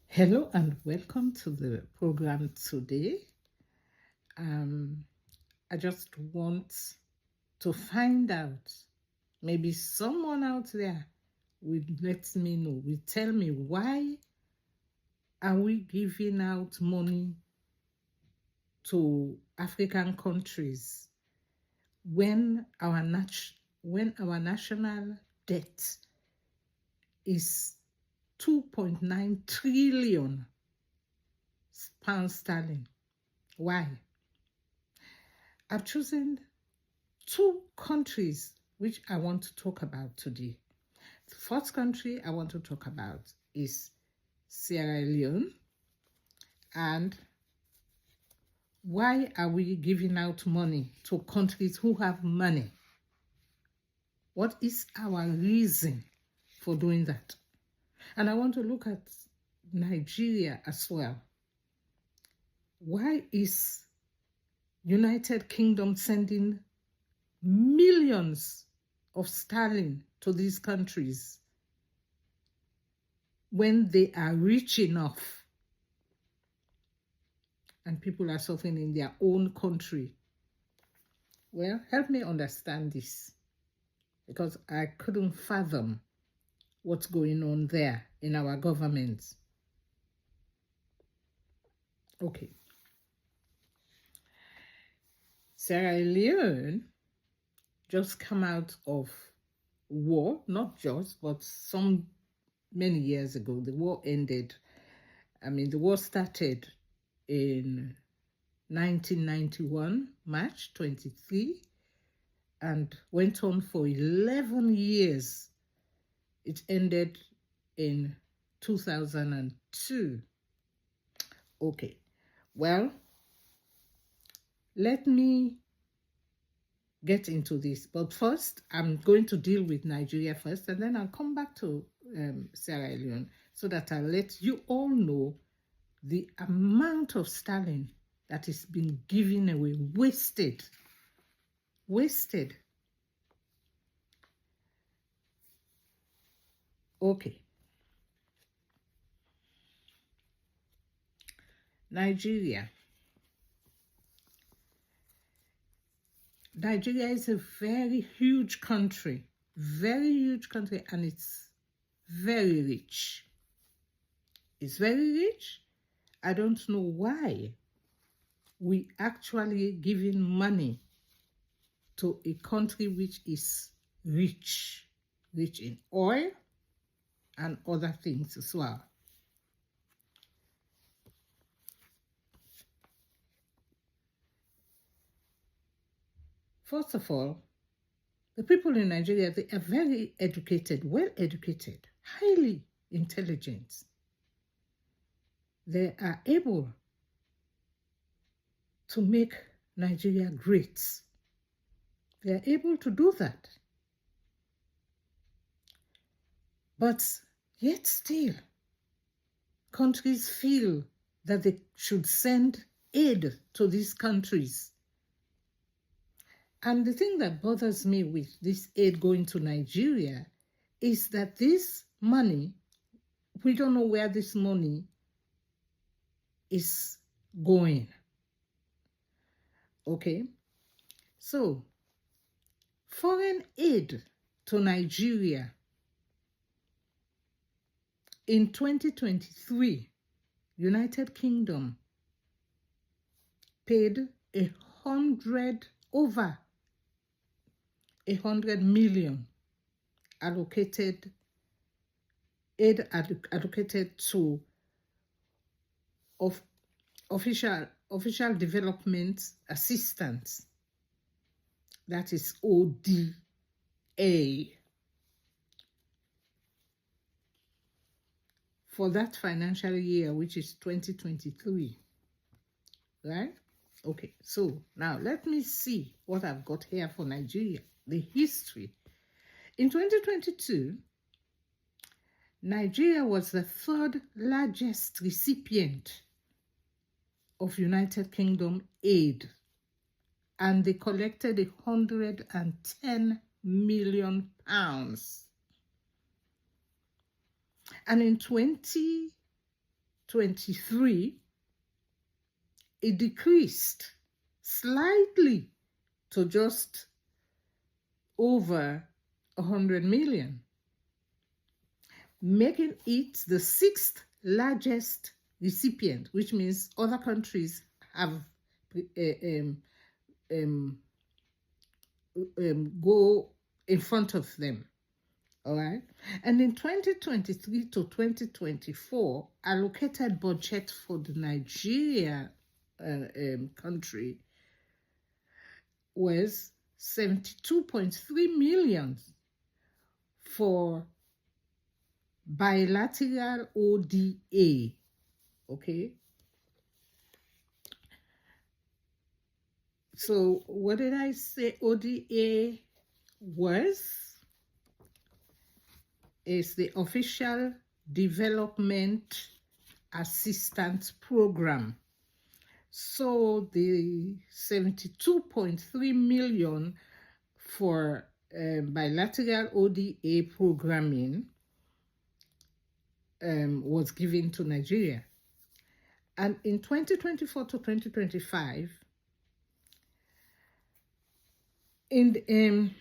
Hello and welcome to the program today. Um, I just want to find out, maybe someone out there will let me know, will tell me why are we giving out money to African countries when when our national debt is 2.9 trillion pounds sterling. Why? I've chosen two countries which I want to talk about today. The first country I want to talk about is Sierra Leone. And why are we giving out money to countries who have money? What is our reason for doing that? And I want to look at Nigeria as well. Why is United Kingdom sending millions of sterling to these countries when they are rich enough and people are suffering in their own country? Well, help me understand this, because I couldn't fathom what's going on there in our government. Okay. Sierra Leone just come out of war, not just, but many years ago. The war ended. The war started in 1991, March 23, and went on for 11 years. It ended in 2002. Okay, well, let me get into this. But first, I'm going to deal with Nigeria first, and then I'll come back to Sierra Leone so that I'll let you all know the amount of sterling that is being given away, wasted. Okay. Nigeria. Nigeria is a very huge country, and it's very rich. It's very rich. I don't know why we actually giving money to a country which is rich in oil and other things as well. First of all, the people in Nigeria, they are very educated, well educated, highly intelligent. They are able to make Nigeria great. They are able to do that. But yet still, countries feel that they should send aid to these countries. And the thing that bothers me with this aid going to Nigeria is that this money, we don't know where this money is going. Okay? So, foreign aid to Nigeria in 2023, United Kingdom paid over 100 million allocated to official development assistance, that is ODA, for that financial year, which is 2023, right? Okay, so now let me see what I've got here for Nigeria, the history. In 2022, Nigeria was the third largest recipient of United Kingdom aid, and they collected 110 million pounds. And in 2023, 2023, it decreased slightly to just over 100 million, making it the sixth largest recipient, which means other countries have go in front of them. All right. And in 2023 to 2024, allocated budget for the Nigeria country was 72.3 million for bilateral ODA. Okay. So what did I say ODA was? Is the Official Development Assistance Program. So the 72.3 million for bilateral ODA programming was given to Nigeria. And in 2024 to 2025, in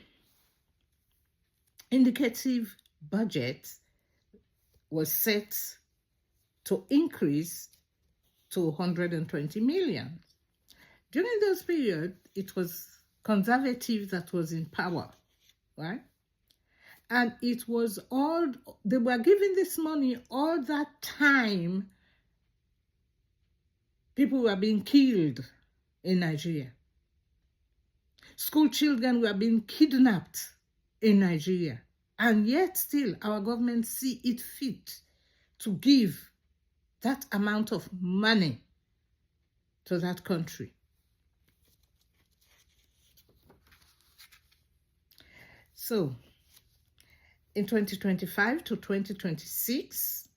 indicative budget was set to increase to 120 million. During those periods, it was conservative that was in power, right? And it was all, they were giving this money all that time people were being killed in Nigeria. School children were being kidnapped in Nigeria. And yet still our government see it fit to give that amount of money to that country. So in 2025 to 2026,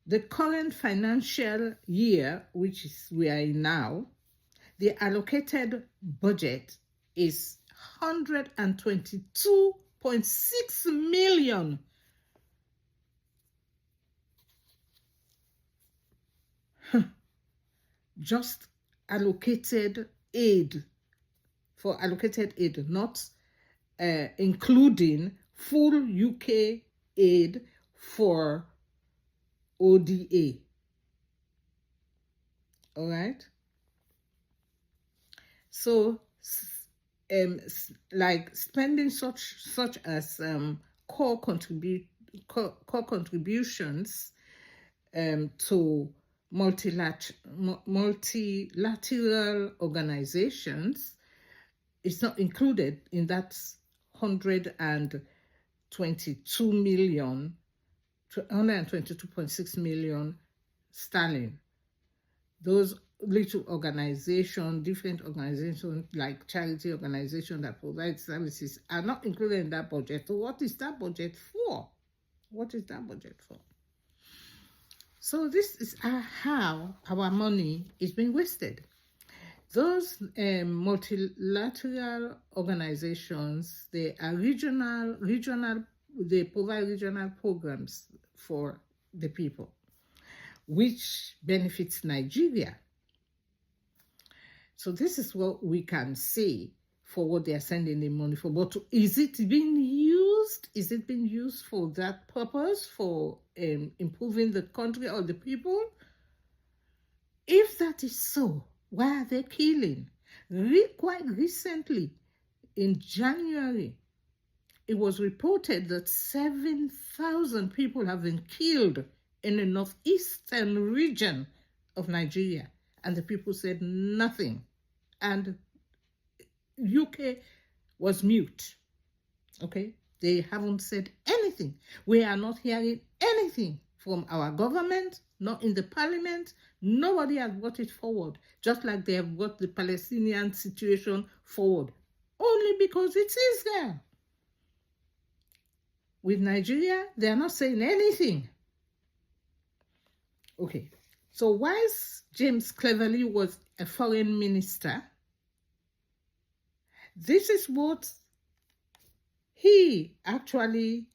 the current financial year, which is we are in now, the allocated budget is 122.6 million. Just allocated aid, for allocated aid, not including full UK aid for ODA. All right. So like spending such as core contributions to multilateral organizations is not included in that 122.6 million sterling. Those little organizations, different organizations like charity organizations that provide services are not included in that budget. So what is that budget for? What is that budget for? So this is how our money is being wasted. Those multilateral organizations, they are regional, they provide regional programs for the people, which benefits Nigeria. So this is what we can say for what they are sending the money for. But is it being used? Is it being used for that purpose, for improving the country or the people? If that is so, why are they killing? Quite recently, in January, it was reported that 7,000 people have been killed in the northeastern region of Nigeria. And the people said nothing. And UK was mute. Okay? They haven't said anything. We are not hearing anything from our government, not in the parliament. Nobody has brought it forward, just like they have brought the Palestinian situation forward, only because it is there. With Nigeria, they are not saying anything. Okay, so whilst James Cleverly was a foreign minister, this is what he actually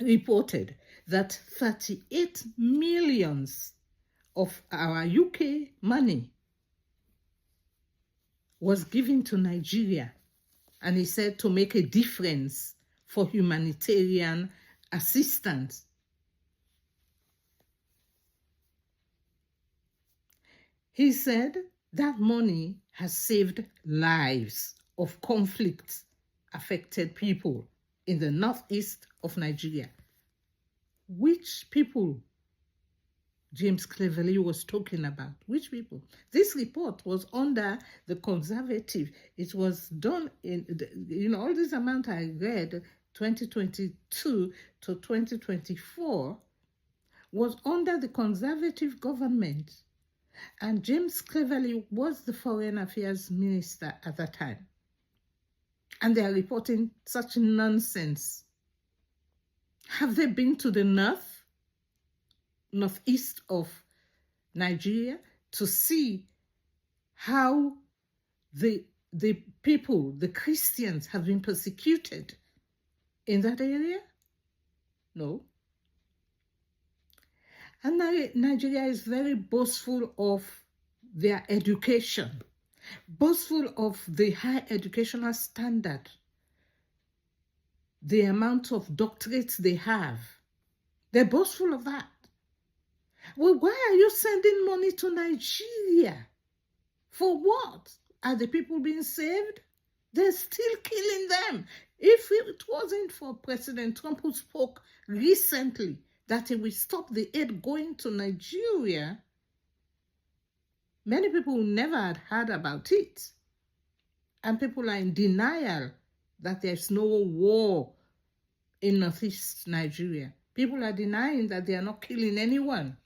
reported that 38 millions of our UK money was given to Nigeria, and he said to make a difference for humanitarian assistance. He said that money has saved lives of conflict-affected people in the northeast of Nigeria. Which people James Cleverly was talking about? Which people? This report was under the Conservative. It was done in, all this amount I read, 2022 to 2024, was under the Conservative government. And James Cleverly was the Foreign Affairs Minister at that time. And they are reporting such nonsense. Have they been to the northeast of Nigeria to see how the people, the Christians, have been persecuted in that area? No. And Nigeria is very boastful of their education, boastful of the high educational standard, the amount of doctorates they have. They're boastful of that. Well, why are you sending money to Nigeria? For what? Are the people being saved? They're still killing them. If it wasn't for President Trump, who spoke recently that he will stop the aid going to Nigeria, many people never had heard about it. And people are in denial that there's no war in northeast Nigeria. People are denying that they are not killing anyone.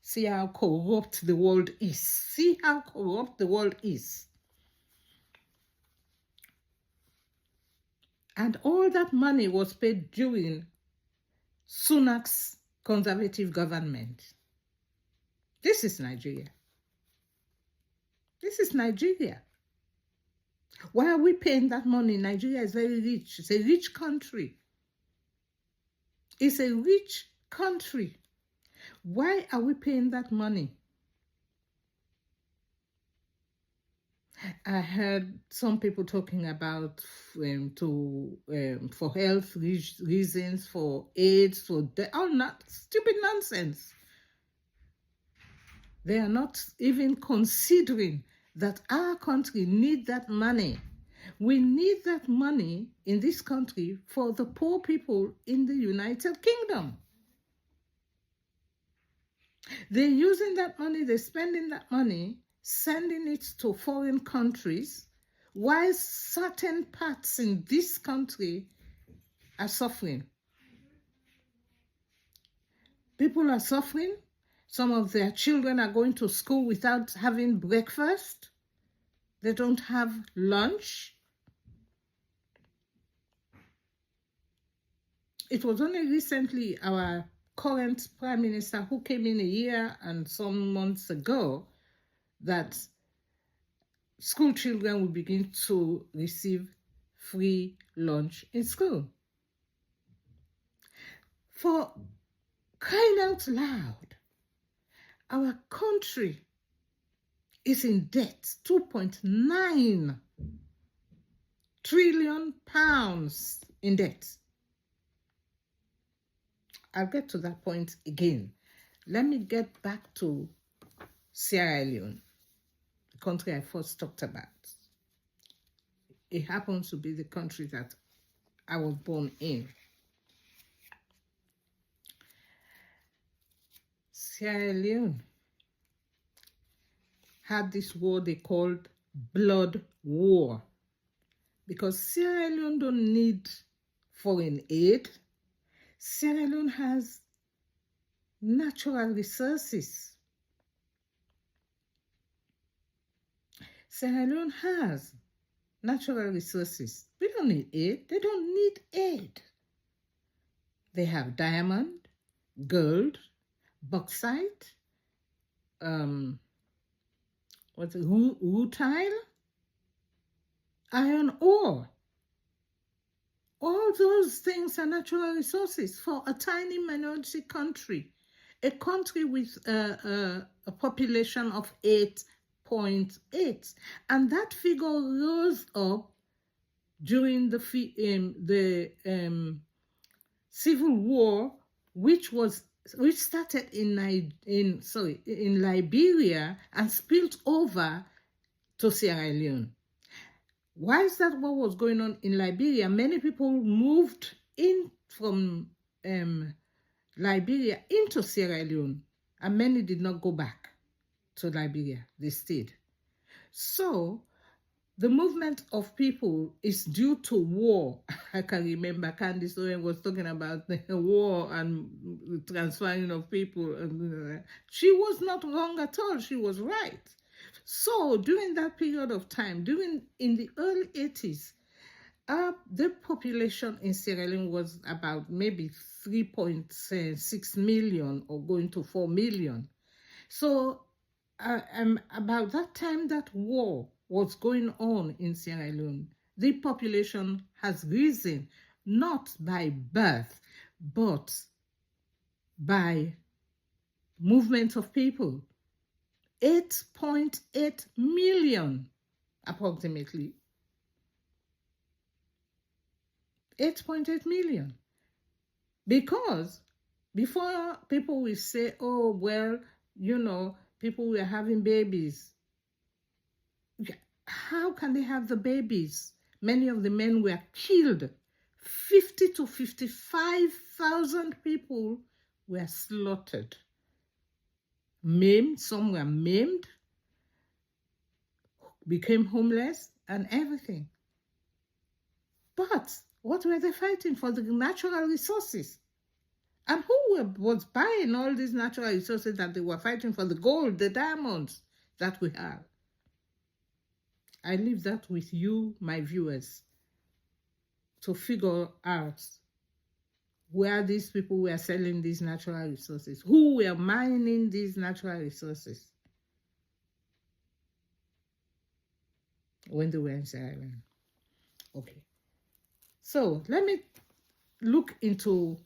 See how corrupt the world is. See how corrupt the world is. And all that money was paid during Sunak's Conservative government. This is Nigeria. This is Nigeria. Why are we paying that money? Nigeria is very rich. It's a rich country. It's a rich country. Why are we paying that money? I heard some people talking about for health reasons, for AIDS, for all that stupid nonsense. They are not even considering that our country needs that money. We need that money in this country for the poor people in the United Kingdom. They're using that money, they're spending that money, sending it to foreign countries, while certain parts in this country are suffering. People are suffering. Some of their children are going to school without having breakfast. They don't have lunch. It was only recently our current Prime Minister, who came in a year and some months ago, that school children will begin to receive free lunch in school. For crying out loud, our country is in debt, 2.9 trillion pounds in debt. I'll get to that point again. Let me get back to Sierra Leone, the country I first talked about. It happens to be the country that I was born in. Sierra Leone had this war they called blood war, because Sierra Leone don't need foreign aid. Sierra Leone has natural resources. Sierra Leone has natural resources. We don't need aid. They don't need aid. They have diamond, gold, bauxite, rutile, iron ore. of those things are natural resources for a tiny minority country, a country with a population of 8.8. And that figure rose up during the Civil War, which started in Liberia and spilled over to Sierra Leone. Whilst that war was going on in Liberia, many people moved in from Liberia into Sierra Leone, and many did not go back to Liberia. They stayed. So the movement of people is due to war. I can remember Candice Owen was talking about the war and the transferring of people. She was not wrong at all. She was right. So during that period of time, in the early 80s, the population in Sierra Leone was about maybe 3.6 million or going to 4 million. So about that time that war was going on in Sierra Leone, the population has risen not by birth, but by movement of people. 8.8 million, approximately. 8.8 million. Because before, people will say, oh, well, people were having babies. How can they have the babies? Many of the men were killed. 50 to 55,000 people were slaughtered. Maimed, some were maimed, became homeless, and everything. But what were they fighting for? The natural resources. And who was buying all these natural resources that they were fighting for? The gold, the diamonds that we have. I leave that with you, my viewers, to figure out where these people were selling these natural resources, who were mining these natural resources when they were in Sierra Leone. Okay, so let me look into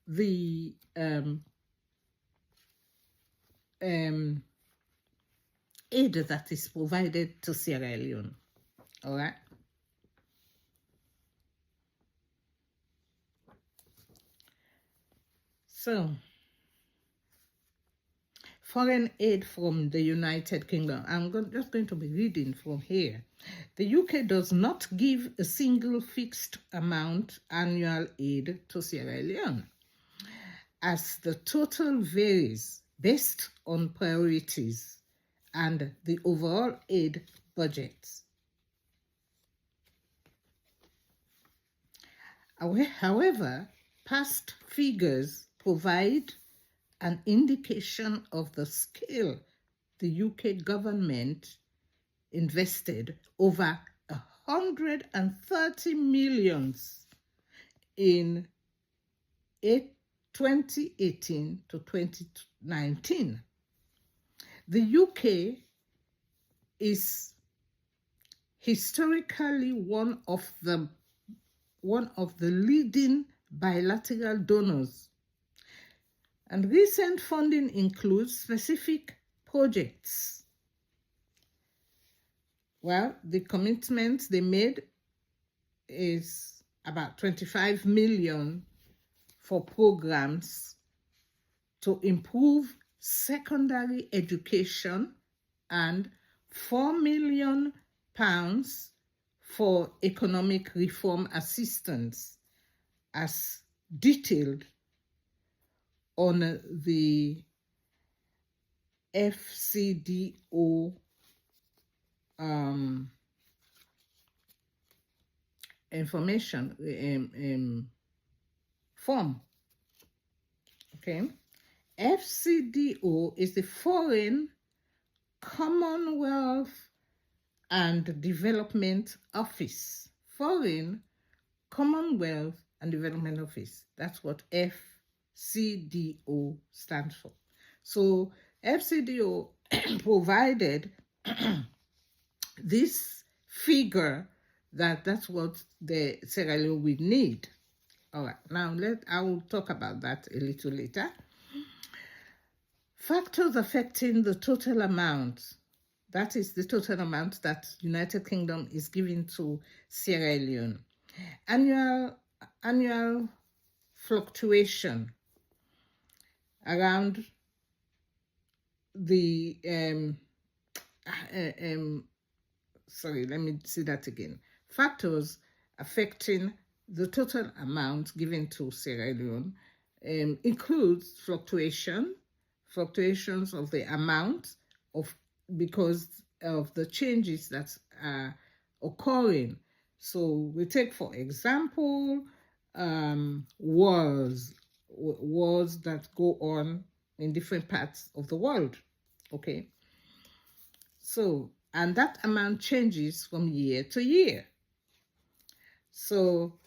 the aid that is provided to Sierra Leone. All right. So, foreign aid from the United Kingdom. I'm just going to be reading from here. The UK does not give a single fixed amount annual aid to Sierra Leone, as the total varies based on priorities and the overall aid budget. However, past figures provide an indication of the scale the UK government invested over 130 million in 2018 to 2019. The UK is historically one of the leading bilateral donors, and recent funding includes specific projects. Well, the commitment they made is about 25 million for programs to improve secondary education and £4 million for economic reform assistance, as detailed on the FCDO information form. Okay, FCDO is the Foreign, Commonwealth and Development Office. Foreign, Commonwealth and Development Office. That's what FCDO stands for. So FCDO provided this figure that's what the Sierra Leone will need. All right, now I will talk about that a little later. Factors affecting the total amount, that is the total amount that United Kingdom is giving to Sierra Leone. Annual fluctuation around the sorry, let me see that again. Factors affecting the total amount given to Sierra Leone includes fluctuations of the amount of, because of the changes that are occurring. So we take, for example, wars that go on in different parts of the world. Okay, so, and that amount changes from year to year. So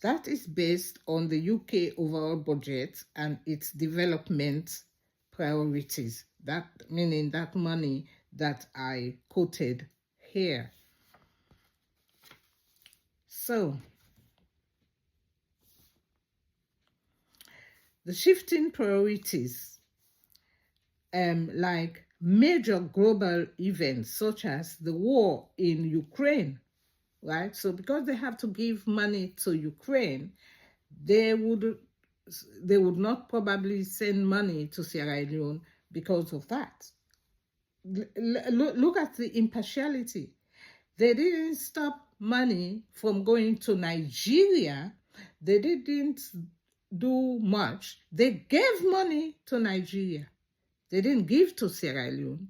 that is based on the UK overall budget and its development priorities. That meaning that money that I quoted here. So the shifting priorities, like major global events such as the war in Ukraine, right? So because they have to give money to Ukraine, they would not probably send money to Sierra Leone because of that. Look at the impartiality. They didn't stop money from going to Nigeria. They didn't do much. They gave money to Nigeria. They didn't give to Sierra Leone.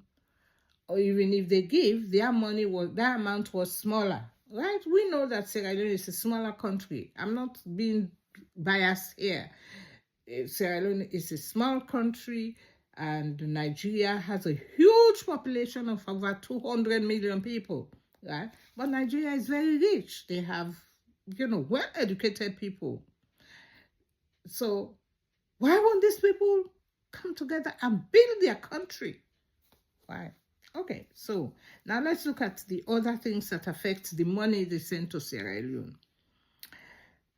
Or even if they give, their amount was smaller, right? We know that Sierra Leone is a smaller country. I'm not being biased here. Sierra Leone is a small country, and Nigeria has a huge population of over 200 million people, right? But Nigeria is very rich. They have, well-educated people. So why won't these people come together and build their country? Why? Okay, so now let's look at the other things that affect the money they send to Sierra Leone.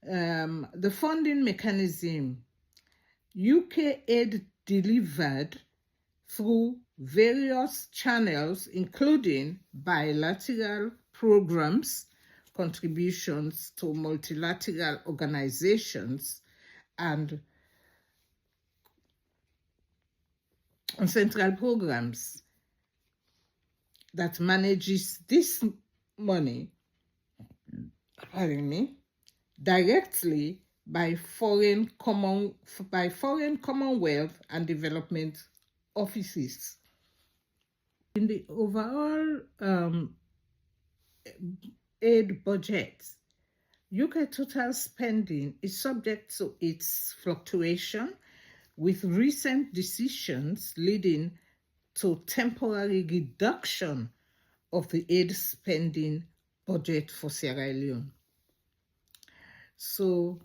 The funding mechanism. UK aid delivered through various channels, including bilateral programs, contributions to multilateral organizations, and central programs that manages this money, directly by foreign Commonwealth and development offices. In the overall aid budget, UK total spending is subject to its fluctuation, with recent decisions leading to temporary reduction of the aid spending budget for Sierra Leone. So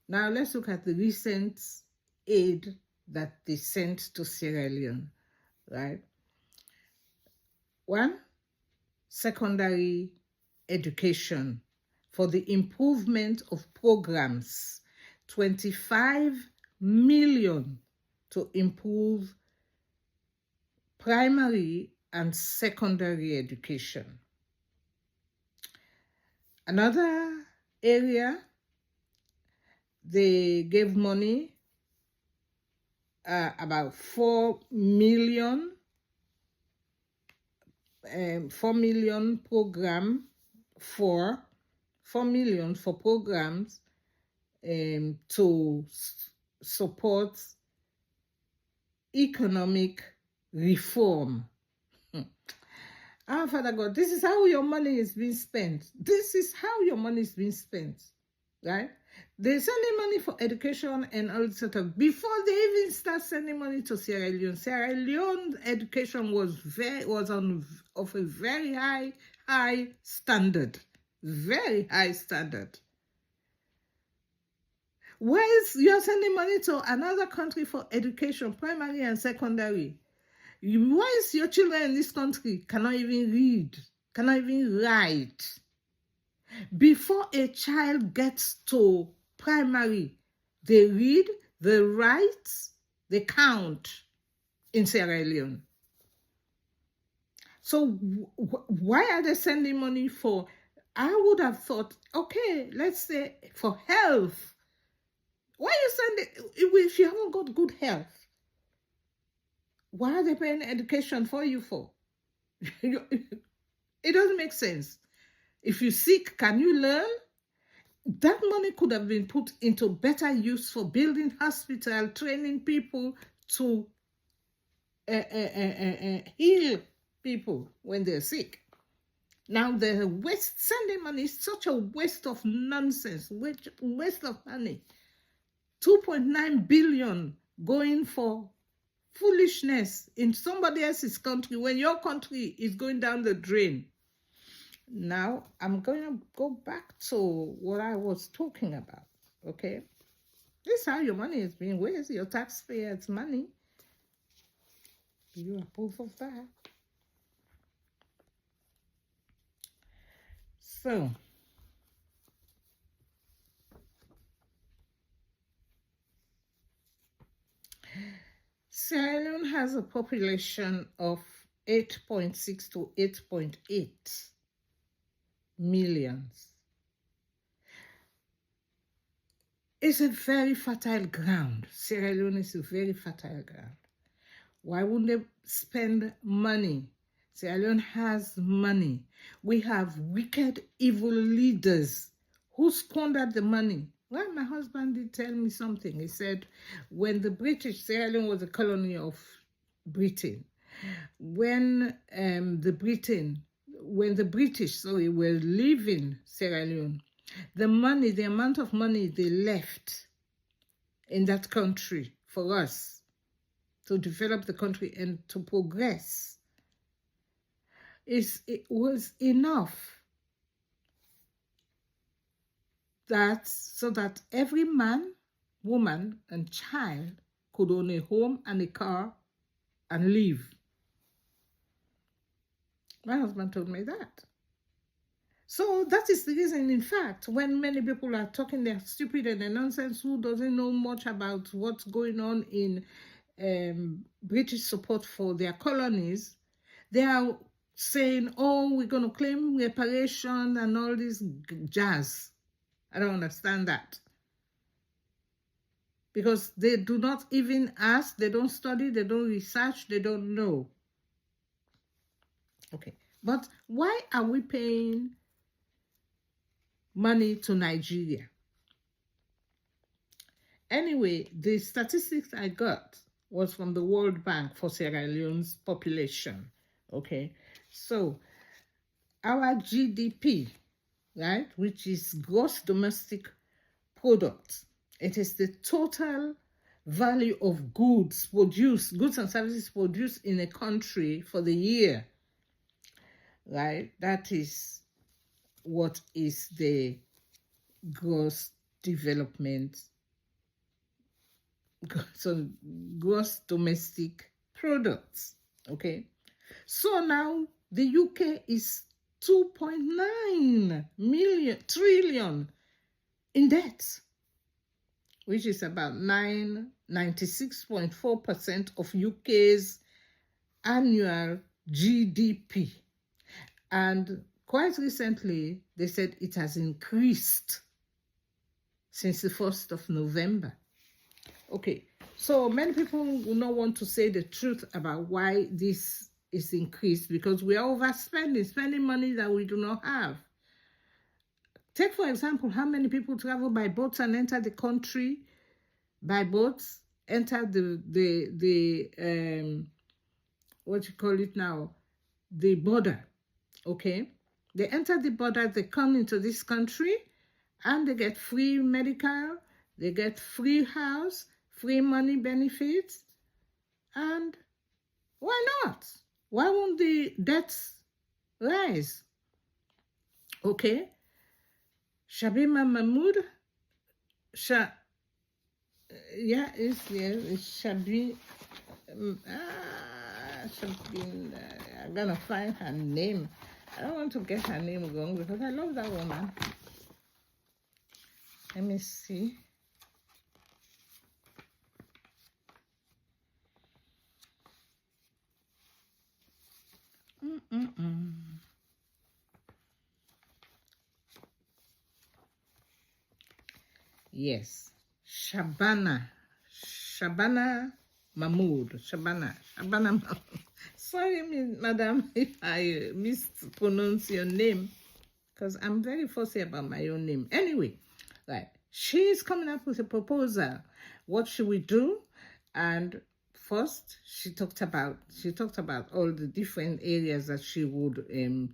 now let's look at the recent aid that they sent to Sierra Leone, right? One, secondary education for the improvement of programs, 25 million to improve primary and secondary education. Another area, they gave money, about 4 million program for 4 million for programs to support economic reform. Father God, this is how your money is being spent. This is how your money is being spent, right? They're sending money for education and all sort of. Before they even start sending money to Sierra Leone education was of a very high standard, very high standard. Whereas you're sending money to another country for education, primary and secondary, why is your children in this country cannot even read, cannot even write? Before a child gets to primary. They read, they write, they count in Sierra Leone. So why are they sending money for? I would have thought, okay, let's say for health. Why you send it if you haven't got good health? Why are they paying education for you for? It doesn't make sense. If you're sick, can you learn? That money could have been put into better use for building hospital, training people to heal people when they're sick. Now the sending money is such a waste of nonsense, waste of money. 2.9 billion going for foolishness in somebody else's country when your country is going down the drain. Now I'm going to go back to what I was talking about. Okay, this is how your money is being wasted, your taxpayers' money. You are proof of that. So Sierra Leone has a population of 8.6 to 8.8 millions. It's a very fertile ground. Sierra Leone is a very fertile ground. Why wouldn't they spend money? Sierra Leone has money. We have wicked, evil leaders who squandered the money. Well, my husband did tell me something. He said when the British, Sierra Leone was a colony of Britain. When the British were leaving Sierra Leone, the amount of money they left in that country for us to develop the country and to progress, it was enough so that every man, woman, and child could own a home and a car and live. My husband told me that. So that is the reason, in fact, when many people are talking they're stupid and they're nonsense, who doesn't know much about what's going on in British support for their colonies, they are saying, oh, we're going to claim reparation and all this jazz. I don't understand that. Because they do not even ask, they don't study, they don't research, they don't know. Okay, but why are we paying money to Nigeria? Anyway, the statistics I got was from the World Bank for Sierra Leone's population. Okay, so our GDP, right, which is gross domestic product, it is the total value of goods and services produced in a country for the year, right? That is what is the gross development, so gross domestic products. Okay, so now the UK is 2.9 trillion in debt, which is about 96.4% of UK's annual GDP. And quite recently, they said it has increased since the 1st of November. Okay, so many people will not want to say the truth about why this is increased, because we are overspending, spending money that we do not have. Take, for example, how many people travel by boats and enter the country by boats, enter the what you call it now, the border, okay? They enter the border, they come into this country, and they get free medical, they get free house, free money benefits, and why not? Why won't the debts rise? Okay, Shabima Mahmood, it's Shabi. I'm gonna find her name. I don't want to get her name wrong because I love that woman. Let me see. Yes, Shabana Mahmood. Shabana Mahmood. Sorry, madam, if I mispronounce your name, because I'm very fussy about my own name. Anyway, right, she's coming up with a proposal. What should we do? And first, she talked about all the different areas that she would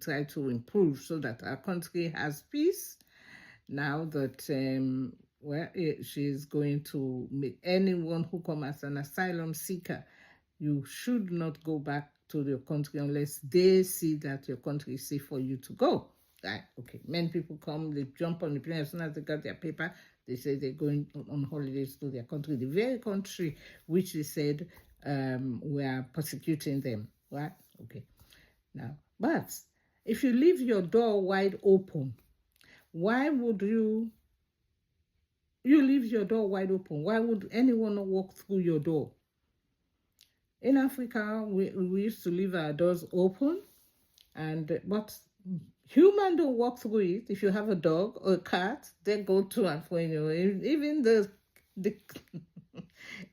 try to improve so that our country has peace. Now that she's going to make anyone who comes as an asylum seeker, you should not go back to your country unless they see that your country is safe for you to go. Right? Okay. Many people come, they jump on the plane as soon as they got their paper. They say they're going on holidays to their country, the very country which they said we are persecuting them. Right? Okay. Now, but if you leave your door wide open, why would you leave your door wide open? Why would anyone walk through your door? In Africa, we used to leave our doors open, but humans don't walk through it. If you have a dog or a cat, they go to and fro. Even the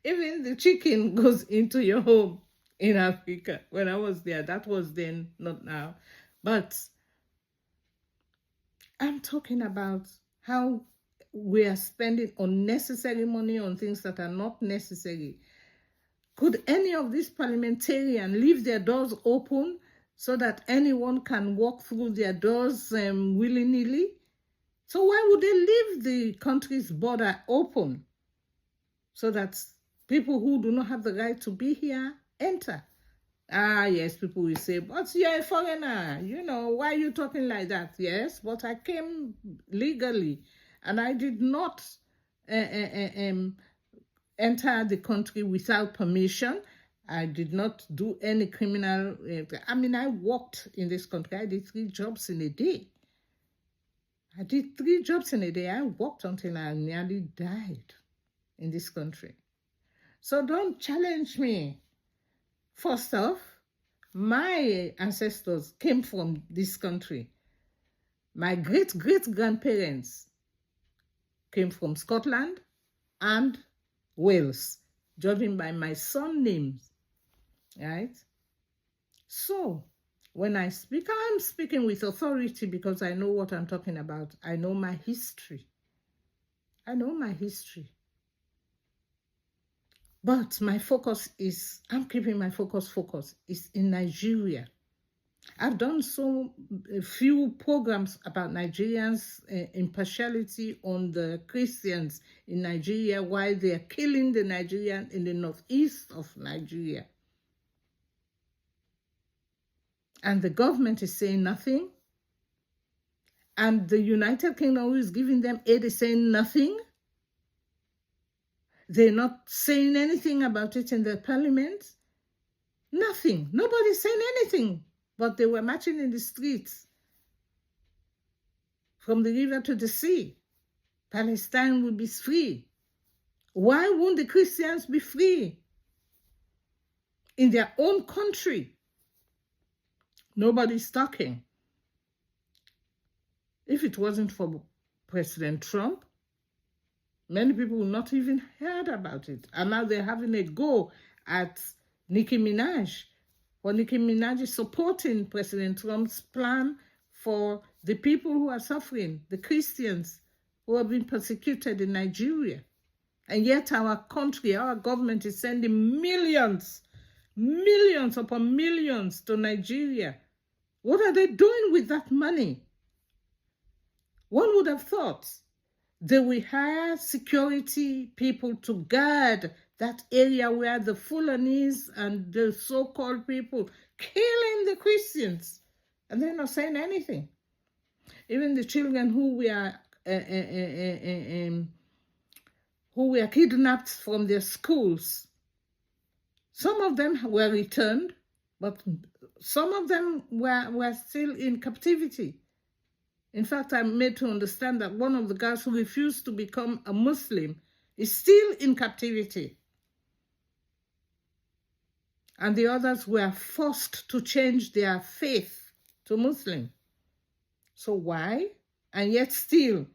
even the chicken goes into your home in Africa. When I was there, that was then, not now. But I'm talking about how we are spending unnecessary money on things that are not necessary. Could any of these parliamentarians leave their doors open so that anyone can walk through their doors willy-nilly? So why would they leave the country's border open so that people who do not have the right to be here enter? Ah, yes, people will say, but you're a foreigner. Why are you talking like that? Yes, but I came legally and I did not enter the country without permission. I did not do any criminal. I worked in this country. I did 3 jobs in a day. I worked until I nearly died in this country. So don't challenge me. First off, my ancestors came from this country. My great-great-grandparents came from Scotland and Wales, judging by my surnames, right? So when I speak, I'm speaking with authority because I know what I'm talking about. I know my history. But my focus is, I'm keeping my focus is in Nigeria. I've done so few programs about Nigerians' impartiality on the Christians in Nigeria, while they are killing the Nigerian in the northeast of Nigeria. And the government is saying nothing. And the United Kingdom, who is giving them aid, is saying nothing. They're not saying anything about it in the parliament. Nothing. Nobody's saying anything. But they were marching in the streets from the river to the sea. Palestine will be free. Why won't the Christians be free in their own country? Nobody's talking. If it wasn't for President Trump, many people would not even heard about it. And now they're having a go at Nicki Minaj. Well, Nicki Minaj is supporting President Trump's plan for the people who are suffering, the Christians who have been persecuted in Nigeria. And yet our country, our government is sending millions upon millions to Nigeria. What are they doing with that money? One would have thought they will hire security people to guard that area where the Fulanis and the so-called people killing the Christians, and they're not saying anything. Even the children who were kidnapped from their schools, some of them were returned, but some of them were still in captivity. In fact, I'm made to understand that one of the girls who refused to become a Muslim is still in captivity. And the others were forced to change their faith to Muslim. So why? And yet still,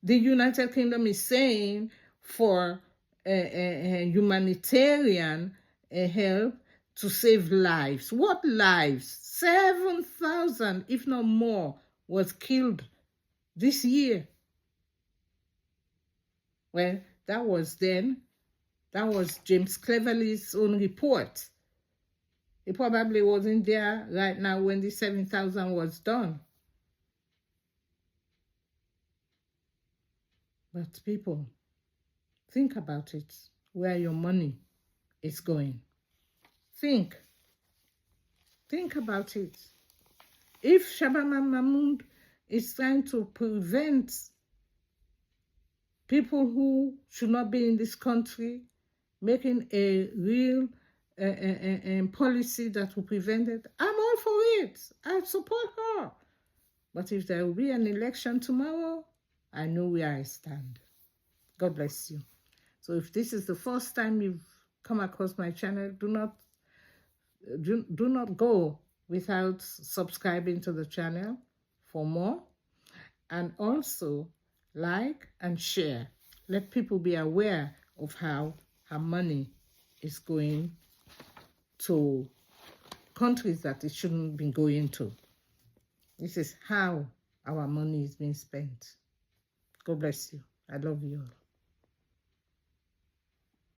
the United Kingdom is saying for humanitarian help to save lives. What lives? 7,000, if not more, was killed this year. Well, that was James Cleverly's own report. He probably wasn't there right now when the 7,000 was done. But people, think about it, where your money is going. Think about it. If Shabana Mahmood is trying to prevent people who should not be in this country making a real policy that will prevent it, I'm all for it. I support her. But if there will be an election tomorrow, I know where I stand. God bless you. So if this is the first time you've come across my channel, do not go without subscribing to the channel for more. And also like and share. Let people be aware of how her money is going to countries that it shouldn't be going to. This is how our money is being spent. God bless you. I love you all.